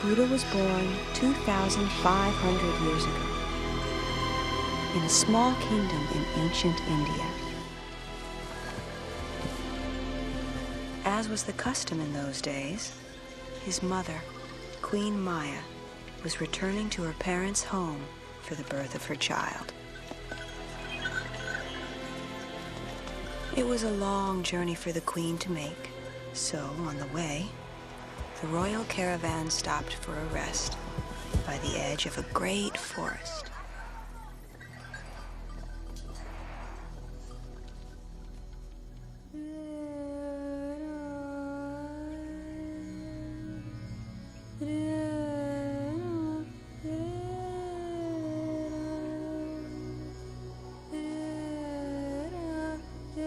Buddha was born 2,500 years ago in a small kingdom in ancient India. As was the custom in those days, his mother, Queen Maya, was returning to her parents' home for the birth of her child. It was a long journey for the queen to make, so on the way, the royal caravan stopped for a rest by the edge of a great forest.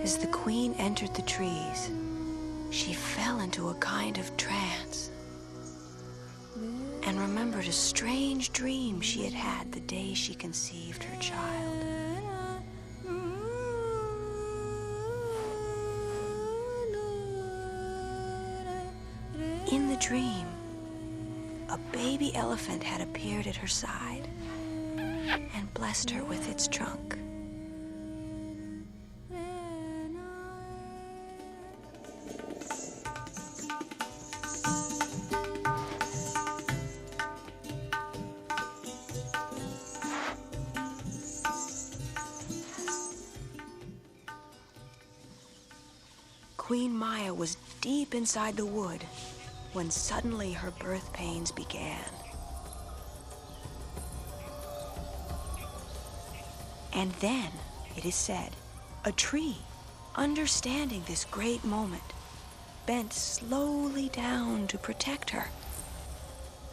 As the queen entered the trees, she fell into a kind of trance and remembered a strange dream she had had the day she conceived her child. In the dream, a baby elephant had appeared at her side and blessed her with its trunk. Queen Maya was deep inside the wood when suddenly her birth pains began. And then, it is said, a tree, understanding this great moment, bent slowly down to protect her,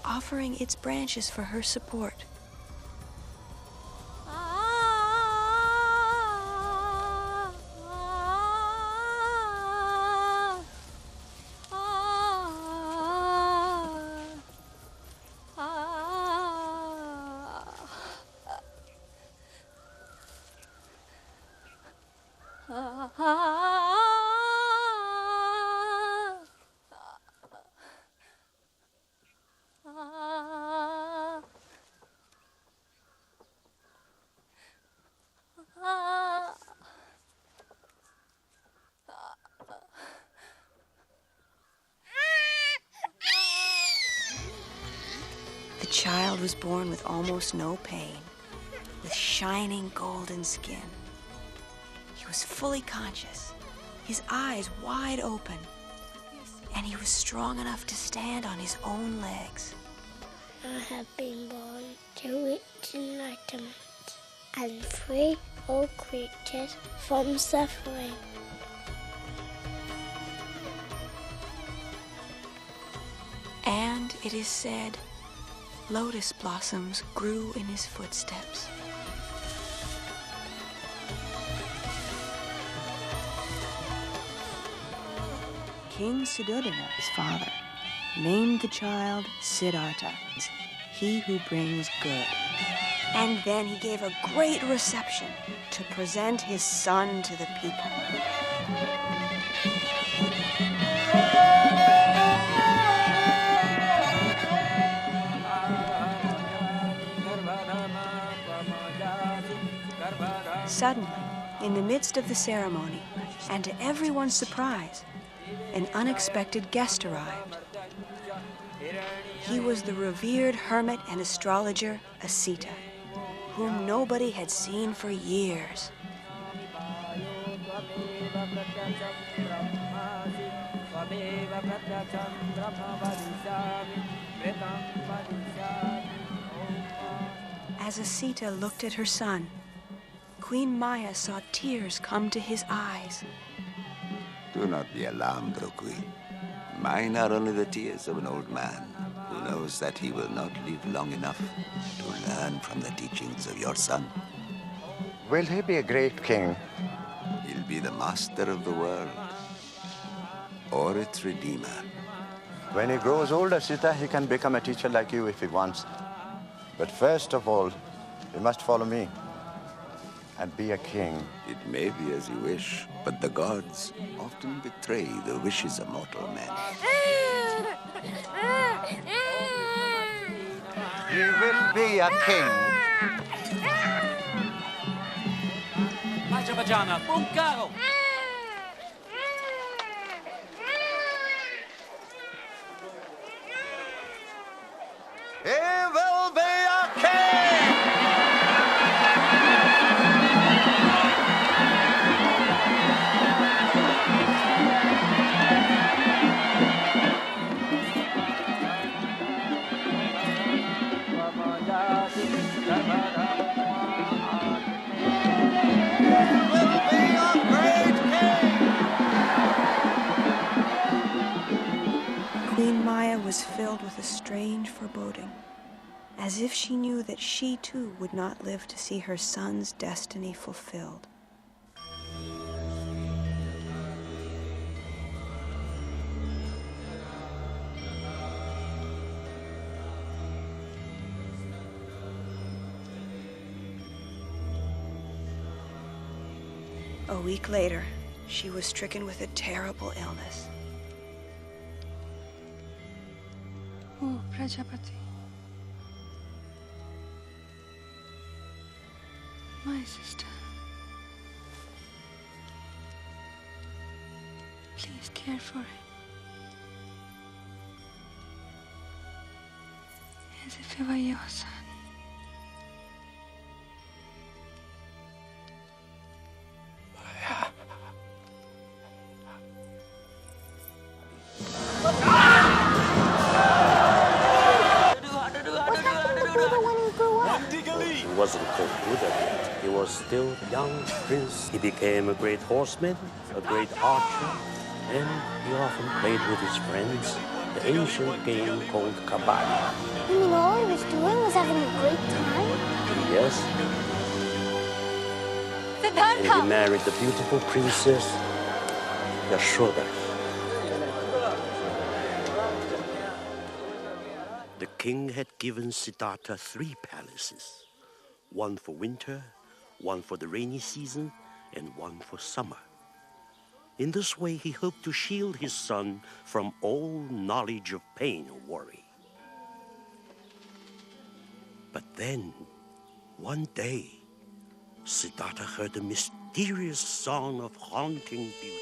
offering its branches for her support. The child was born with almost no pain, with shining golden skin. He was fully conscious, his eyes wide open, and he was strong enough to stand on his own legs. I have been born to reach enlightenment and free all creatures from suffering. And it is said, lotus blossoms grew in his footsteps. King Siddhartha, his father, named the child Siddhartha, he who brings good. And then he gave a great reception to present his son to the people. Suddenly, in the midst of the ceremony, and to everyone's surprise, an unexpected guest arrived. He was the revered hermit and astrologer, Asita, whom nobody had seen for years. As Asita looked at her son, Queen Maya saw tears come to his eyes. Do not be alarmed, O Queen. Mine are only the tears of an old man who knows that he will not live long enough to learn from the teachings of your son. Will he be a great king? He'll be the master of the world, or its redeemer. When he grows older, Sita, he can become a teacher like you if he wants. But first of all, he must follow me and be a king. It may be as you wish, but the gods often betray the wishes of mortal men. will be a king. Faccia pajama, buon caro! He will be a king! Queen Maya was filled with a strange foreboding, as if she knew that she too would not live to see her son's destiny fulfilled. A week later, she was stricken with a terrible illness. Oh, Prajapati. My sister. Please care for her. As if he were your son. He wasn't called Buddha yet. He was still a young prince. He became a great horseman, a great archer, and he often played with his friends the ancient game called Kabaddi. You mean all he was doing was having a great time? Yes, and he married the beautiful princess Yashoda. The king had given Siddhartha 3 palaces. One for winter, one for the rainy season, and one for summer. In this way, he hoped to shield his son from all knowledge of pain or worry. But then, one day, Siddhartha heard a mysterious song of haunting beauty.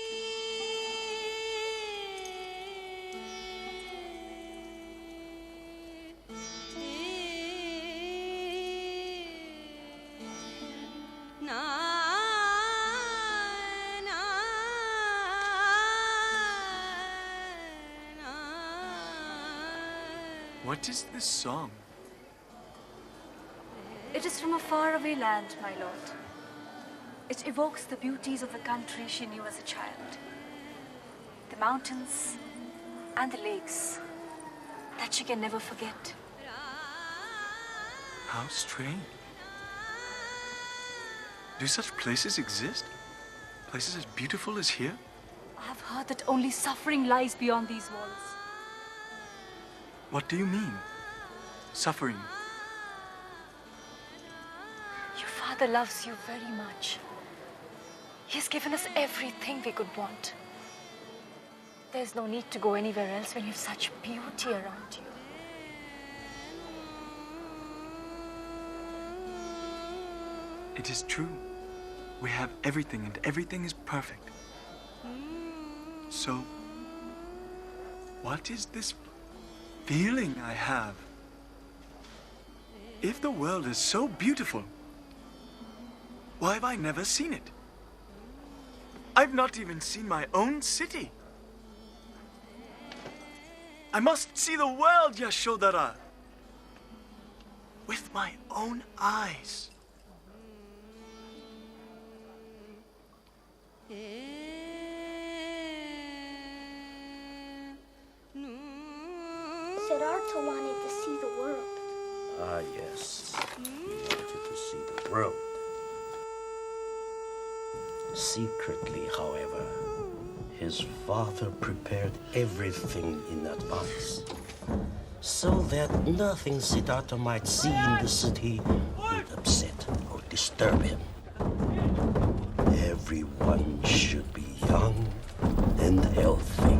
What is this song? It is from a faraway land, my lord. It evokes the beauties of the country she knew as a child. The mountains and the lakes that she can never forget. How strange. Do such places exist? Places as beautiful as here? I have heard that only suffering lies beyond these walls. What do you mean? Suffering? Your father loves you very much. He has given us everything we could want. There's no need to go anywhere else when you have such beauty around you. It is true. We have everything and everything is perfect. So, what is this feeling I have? If the world is so beautiful, why have I never seen it? I've not even seen my own city. I must see the world, Yashodhara, with my own eyes. Siddhartha wanted to see the world. Ah, yes. He wanted to see the world. Secretly, however, his father prepared everything in advance, so that nothing Siddhartha might see in the city would upset or disturb him. Everyone should be young and healthy.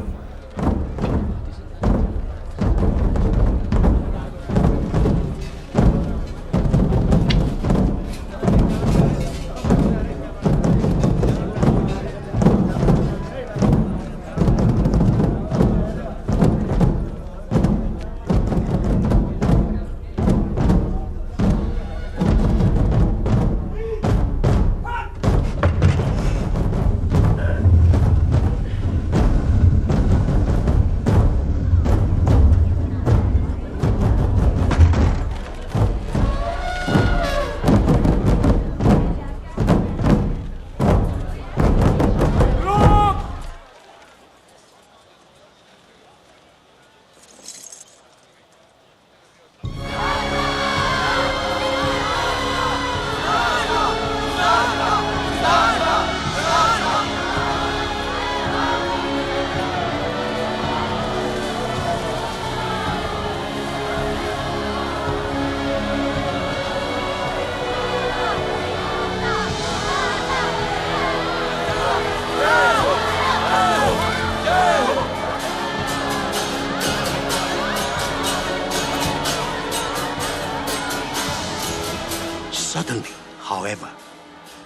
Suddenly, however,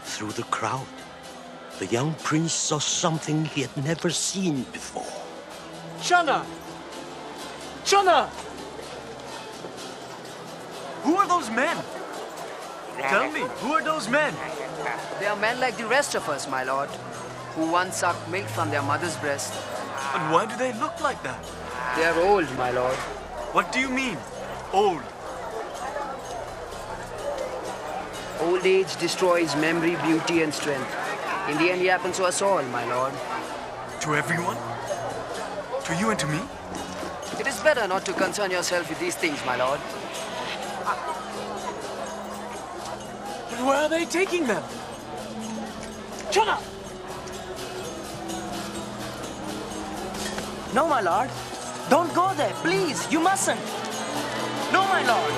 through the crowd, the young prince saw something he had never seen before. Channa! Channa! Who are those men? Tell me, who are those men? They are men like the rest of us, my lord, who once sucked milk from their mother's breast. And why do they look like that? They are old, my lord. What do you mean, old? Old age destroys memory, beauty, and strength. In the end, it happens to us all, my lord. To everyone? To you and to me? It is better not to concern yourself with these things, my lord. But where are they taking them? Channa! No, my lord. Don't go there, please. You mustn't. No, my lord.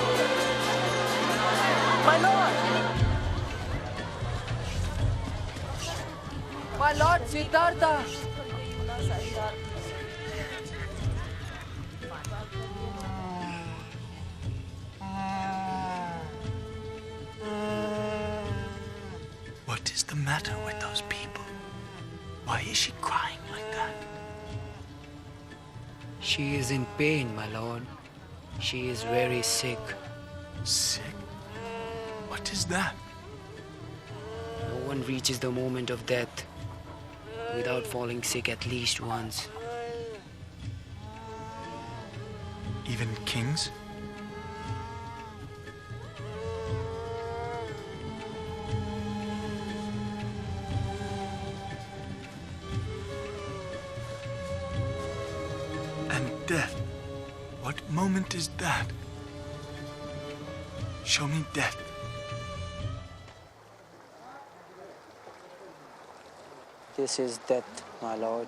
My lord. My lord, Siddhartha. What is the matter with those people? Why is she crying like that? She is in pain, my lord. She is very sick. Sick? What is that? No one reaches the moment of death without falling sick at least once. Even kings? And death? What moment is that? Show me death. This is death, my lord.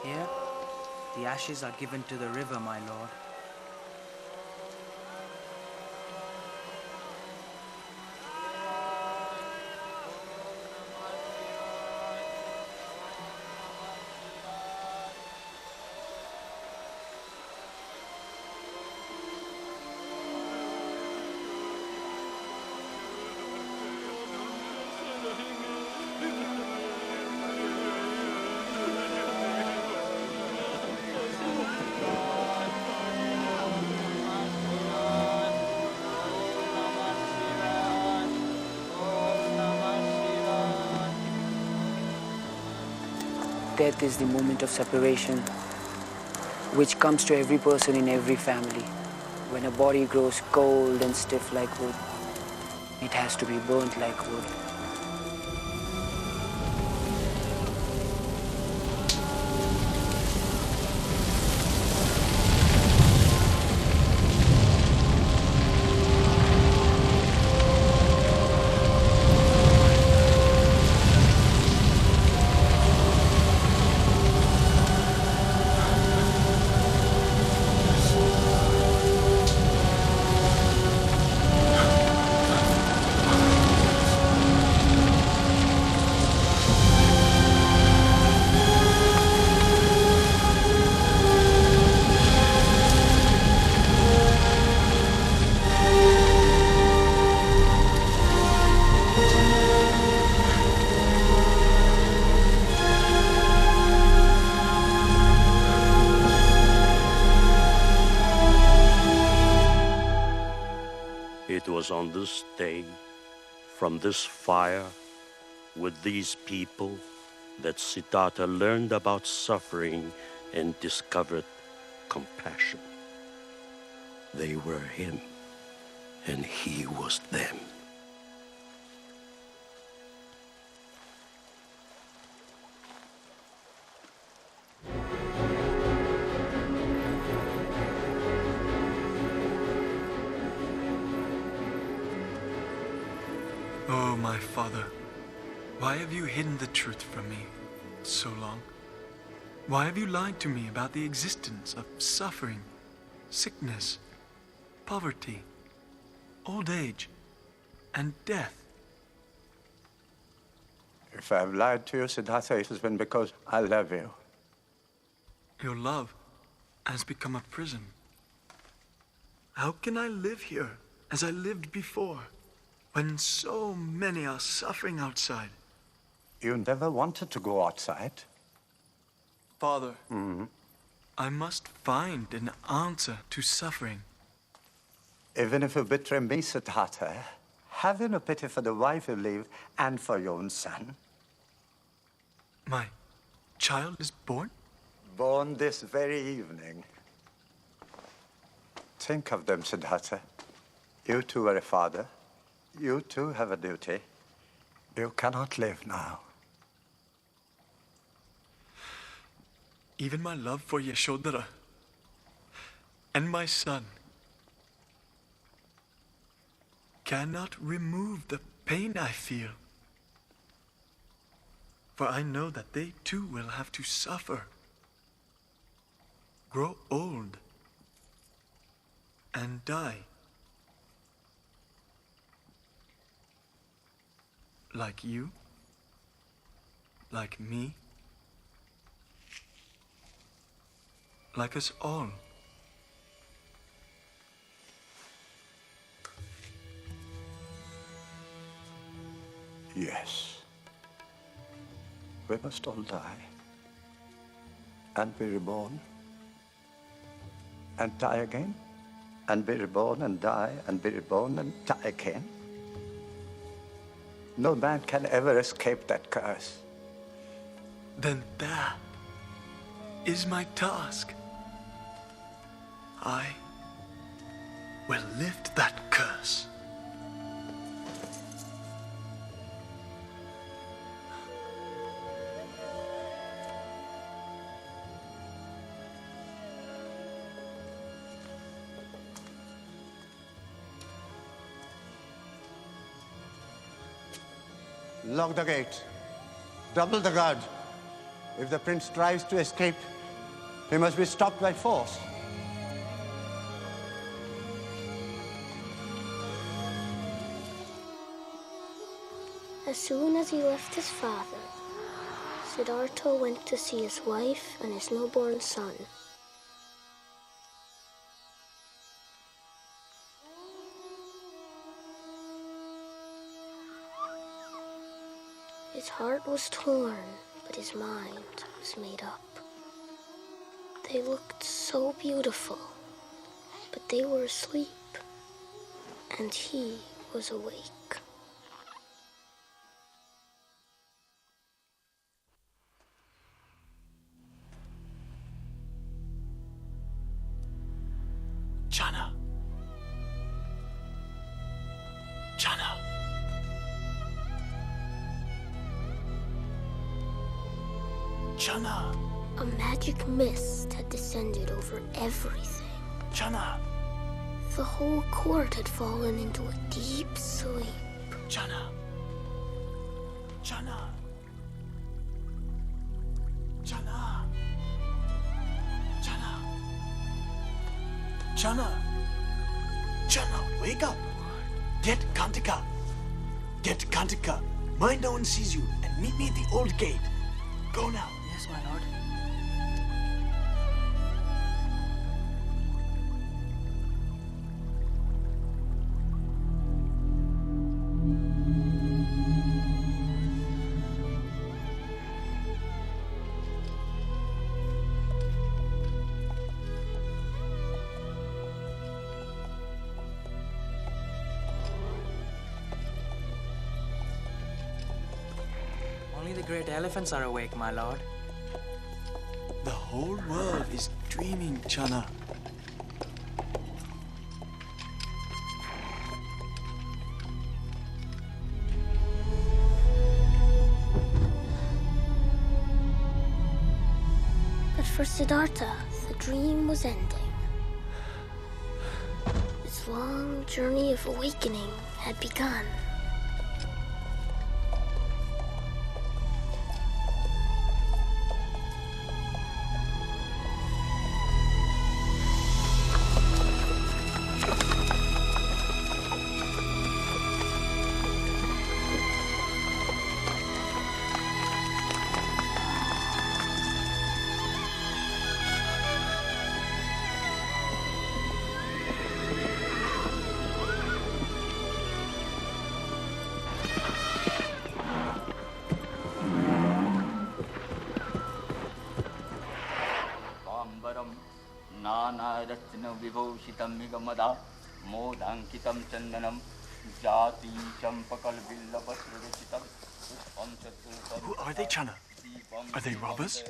Here, the ashes are given to the river, my lord. Death is the moment of separation, which comes to every person in every family. When a body grows cold and stiff like wood, it has to be burnt like wood. It was on this day, from this fire, with these people, that Siddhartha learned about suffering and discovered compassion. They were him, and he was them. Oh, my father, why have you hidden the truth from me so long? Why have you lied to me about the existence of suffering, sickness, poverty, old age, and death? If I've lied to you, Siddhartha, it has been because I love you. Your love has become a prison. How can I live here as I lived before, when so many are suffering outside? You never wanted to go outside. Father, I must find an answer to suffering. Even if you betray me, Siddhartha, have you no pity for the wife you leave and for your own son? My child is born? Born this very evening. Think of them, Siddhartha. You too are a father. You too have a duty. You cannot live now. Even my love for Yashodhara and my son cannot remove the pain I feel. For I know that they too will have to suffer, grow old, and die. Like you, like me, like us all. Yes. We must all die and be reborn and die again and be reborn and die and be reborn and die again. No man can ever escape that curse. Then that is my task. I will lift that curse. Lock the gate. Double the guard. If the prince tries to escape, he must be stopped by force. As soon as he left his father, Siddhartha went to see his wife and his newborn son. His heart was torn, but his mind was made up. They looked so beautiful, but they were asleep, and he was awake. Channa. Channa. Channa. A magic mist had descended over everything. Channa. The whole court had fallen into a deep sleep. Channa. Channa. Channa. Channa. Channa. Channa, wake up. Get Kantika. Get Kantika. Mind no one sees you and meet me at the old gate. Go now. Yes, my lord. Only the great elephants are awake, my lord. The whole world is dreaming, Channa. Siddhartha, the dream was ending. His long journey of awakening had begun. Who are they, Channa? Are they robbers?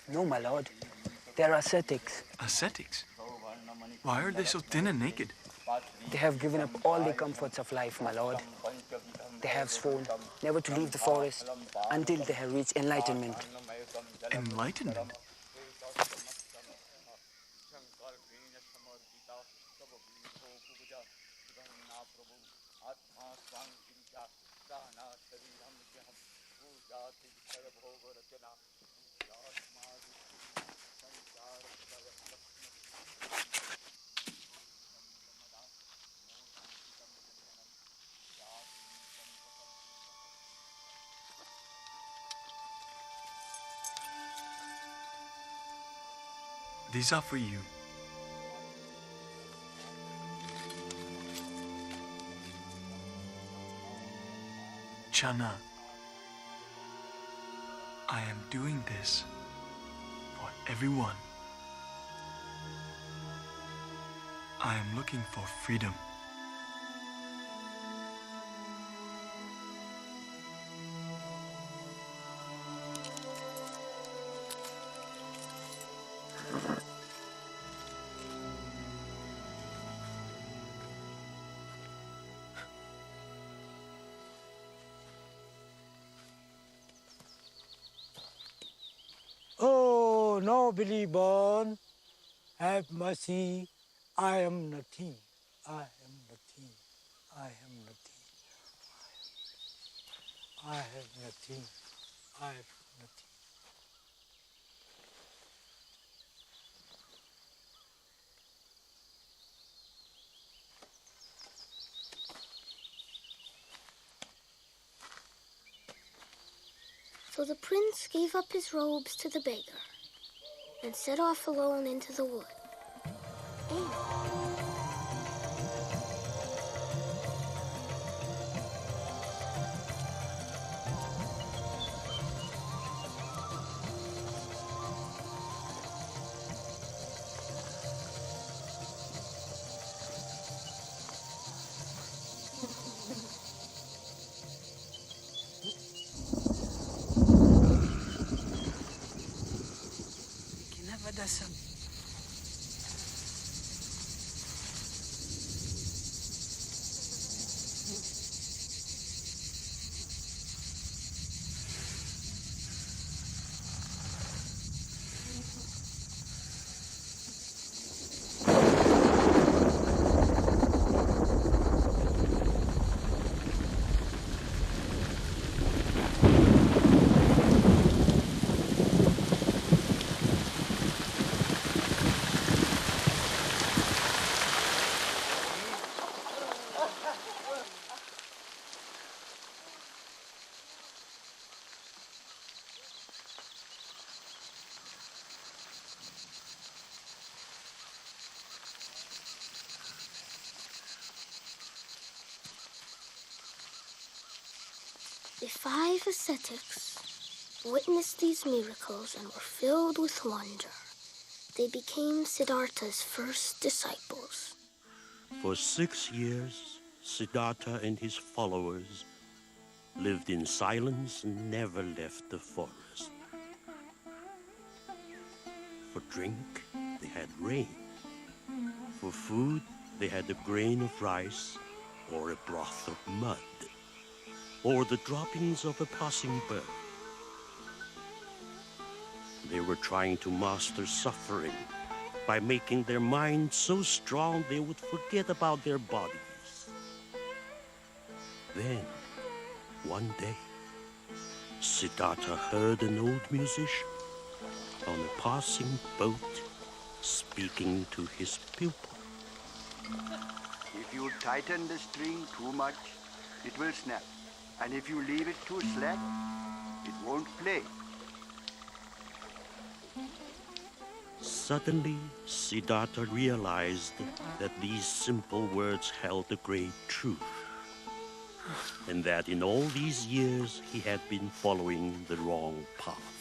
No, my lord. They're ascetics. Ascetics? Why are they so thin and naked? They have given up all the comforts of life, my lord. They have sworn never to leave the forest until they have reached enlightenment. Enlightenment? These are for you. Channa, I am doing this for everyone. I am looking for freedom. Oh, nobly born, have mercy. I am nothing. I am nothing. I am nothing. I have nothing. I have nothing. So the prince gave up his robes to the beggar and set off alone into the wood. The 5 ascetics witnessed these miracles and were filled with wonder. They became Siddhartha's first disciples. For 6 years, Siddhartha and his followers lived in silence and never left the forest. For drink, they had rain. For food, they had a grain of rice or a broth of mud, or the droppings of a passing bird. They were trying to master suffering by making their minds so strong they would forget about their bodies. Then, one day, Siddhartha heard an old musician on a passing boat speaking to his pupil. If you tighten the string too much, it will snap. And if you leave it too slack, it won't play. Suddenly, Siddhartha realized that these simple words held a great truth, and that in all these years he had been following the wrong path.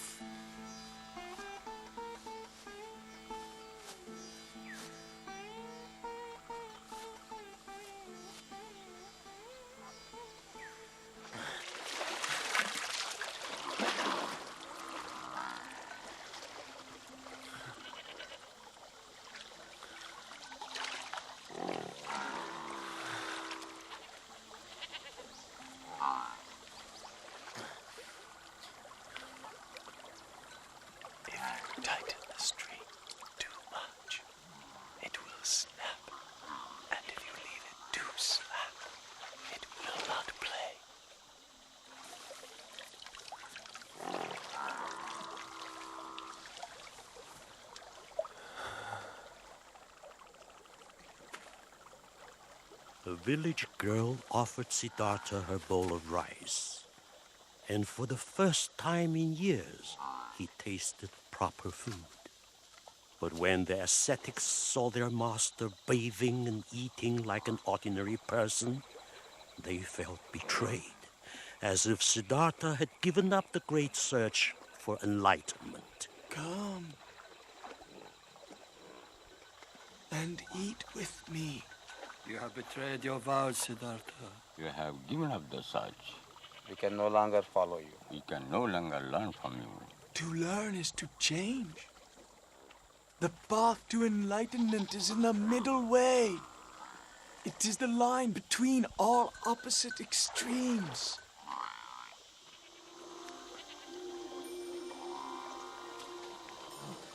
Tighten the string too much, it will snap. And if you leave it too slack, it will not play. A village girl offered Siddhartha her bowl of rice, and for the first time in years, he tasted proper food. But when the ascetics saw their master bathing and eating like an ordinary person, they felt betrayed, as if Siddhartha had given up the great search for enlightenment. Come and eat with me. You have betrayed your vows, Siddhartha. You have given up the search. We can no longer follow you. We can no longer learn from you. To learn is to change. The path to enlightenment is in the middle way. It is the line between all opposite extremes.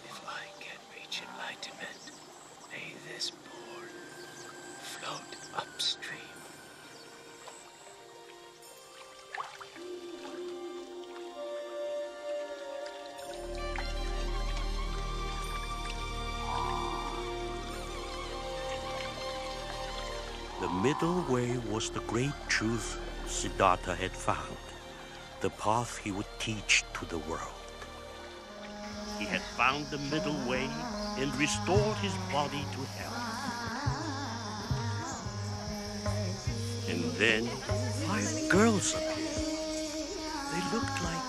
If I can reach enlightenment, may this bowl float upstream. The middle way was the great truth Siddhartha had found, the path he would teach to the world. He had found the middle way and restored his body to health. And then 5 girls appeared. They looked like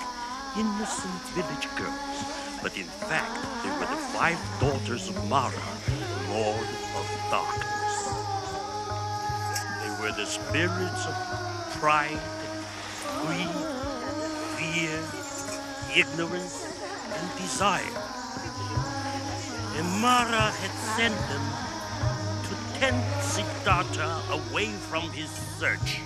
innocent village girls, but in fact they were the 5 daughters of Mara, Lord of Darkness. Were the spirits of pride, greed, fear, ignorance, and desire. And Mara had sent them to tempt Siddhartha away from his search.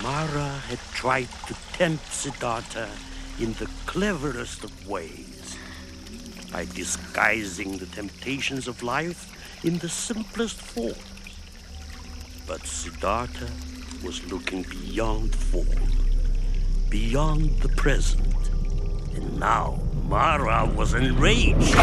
Mara had tried to tempt Siddhartha in the cleverest of ways, by disguising the temptations of life in the simplest forms. But Siddhartha was looking beyond form, beyond the present, and now Mara was enraged.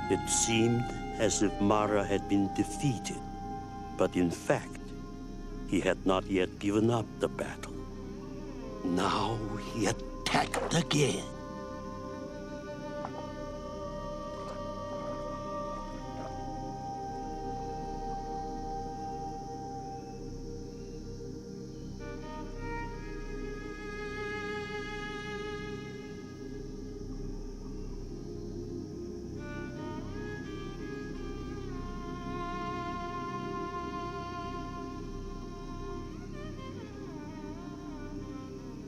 It seemed as if Mara had been defeated, but in fact, he had not yet given up the battle. Now he attacked again.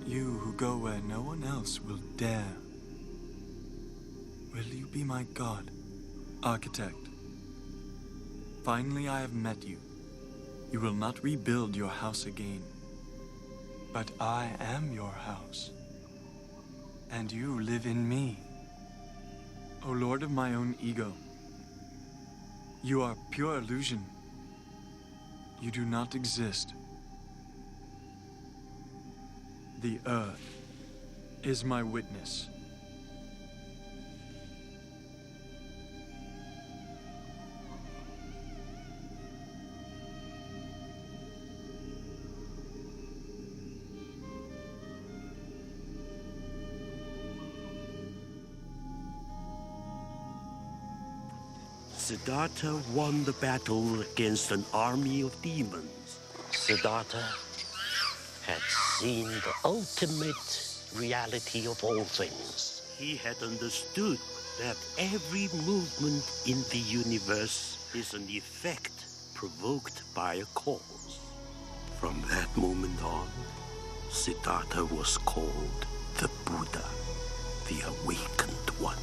You who go where no one else will dare. Will you be my god, architect? Finally I have met you. You will not rebuild your house again. But I am your house. And you live in me. O Lord of my own ego. You are pure illusion. You do not exist. The earth is my witness. Siddhartha won the battle against an army of demons. Siddhartha had seen the ultimate reality of all things. He had understood that every movement in the universe is an effect provoked by a cause. From that moment on, Siddhartha was called the Buddha, the awakened one.